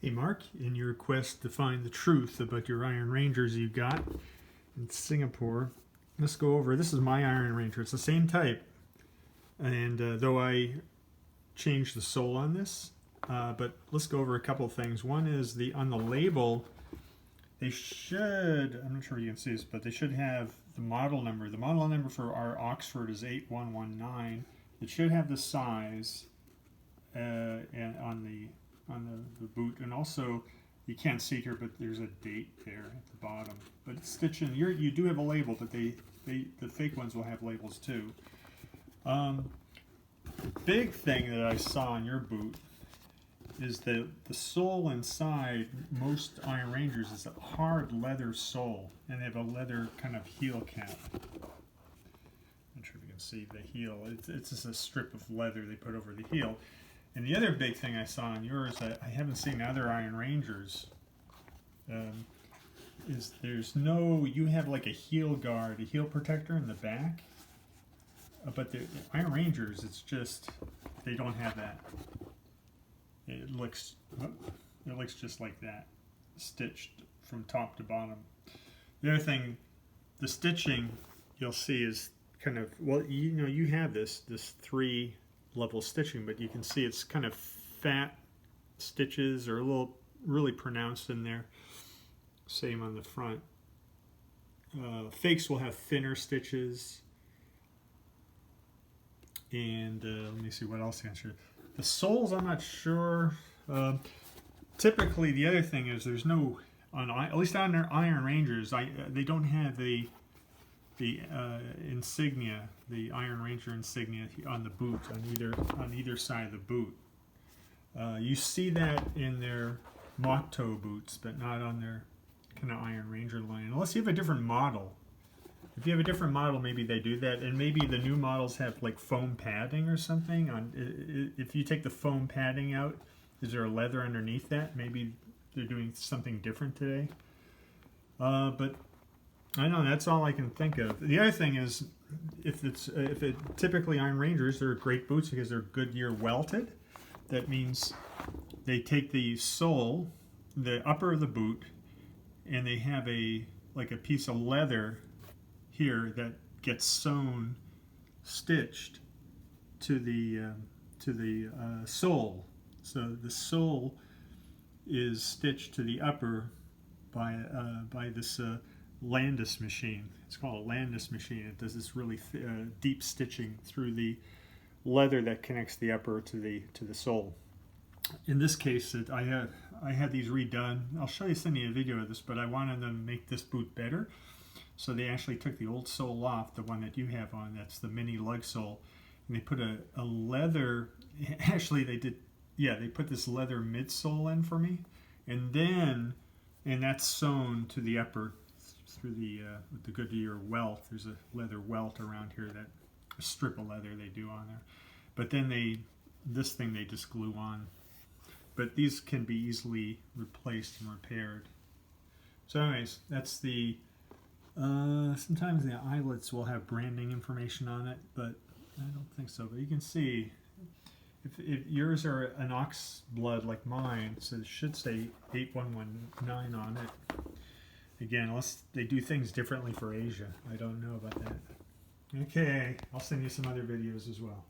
Hey Mark, in your quest to find the truth about your Iron Rangers you got in Singapore, let's go over, this is my Iron Ranger, it's the same type, and though I changed the sole on this, but let's go over a couple of things. One is on the label, they should, I'm not sure you can see this, but they should have the model number. The model number for our Oxford is 8119. It should have the size and on the boot, and also you can't see here, but there's a date there at the bottom. But stitching, you do have a label, but the fake ones will have labels too. Big thing that I saw on your boot is that the sole inside most Iron Rangers is a hard leather sole, and they have a leather kind of heel cap. I'm not sure if you can see the heel. It's just a strip of leather they put over the heel. And the other big thing I saw on yours that I haven't seen other Iron Rangers is you have like a heel guard, a heel protector in the back. But the Iron Rangers, it's just, they don't have that. It looks just like that, stitched from top to bottom. The other thing, the stitching you'll see is kind of, well, you have this 3-level stitching, but you can see it's kind of fat stitches or a little really pronounced in there. Same on the front. Fakes will have thinner stitches. And let me see what else to answer. The soles, I'm not sure. Typically, the other thing is there's no, at least on their Iron Rangers, they don't have the insignia, the Iron Ranger insignia on the boot, on either side of the boot. You see that in their mock toe boots, but not on their kind of Iron Ranger line, unless you have a different model. If you have a different model, maybe they do that, and maybe the new models have like foam padding or something. If you take the foam padding out, is there a leather underneath that? Maybe they're doing something different today. But I know that's all I can think of. The other thing is, typically Iron Rangers, they're great boots because they're Goodyear welted. That means they take the sole, the upper of the boot, and they have like a piece of leather here that gets sewn, stitched to the sole. So the sole is stitched to the upper by this Landis machine. It's called a Landis machine. It does this really deep stitching through the leather that connects the upper to the sole. In this case, I had these redone. I'll send you a video of this, but I wanted them to make this boot better. So they actually took the old sole off, the one that you have on, that's the mini lug sole, and they put a leather, actually they put this leather midsole in for me, and that's sewn to the upper through with the Goodyear welt. There's a leather welt around here, a strip of leather they do on there. But then this thing they just glue on. But these can be easily replaced and repaired. So anyways, that's sometimes the eyelets will have branding information on it, but I don't think so. But you can see, if yours are an ox blood like mine, so it should say 8119 on it. Again, unless they do things differently for Asia. I don't know about that. Okay, I'll send you some other videos as well.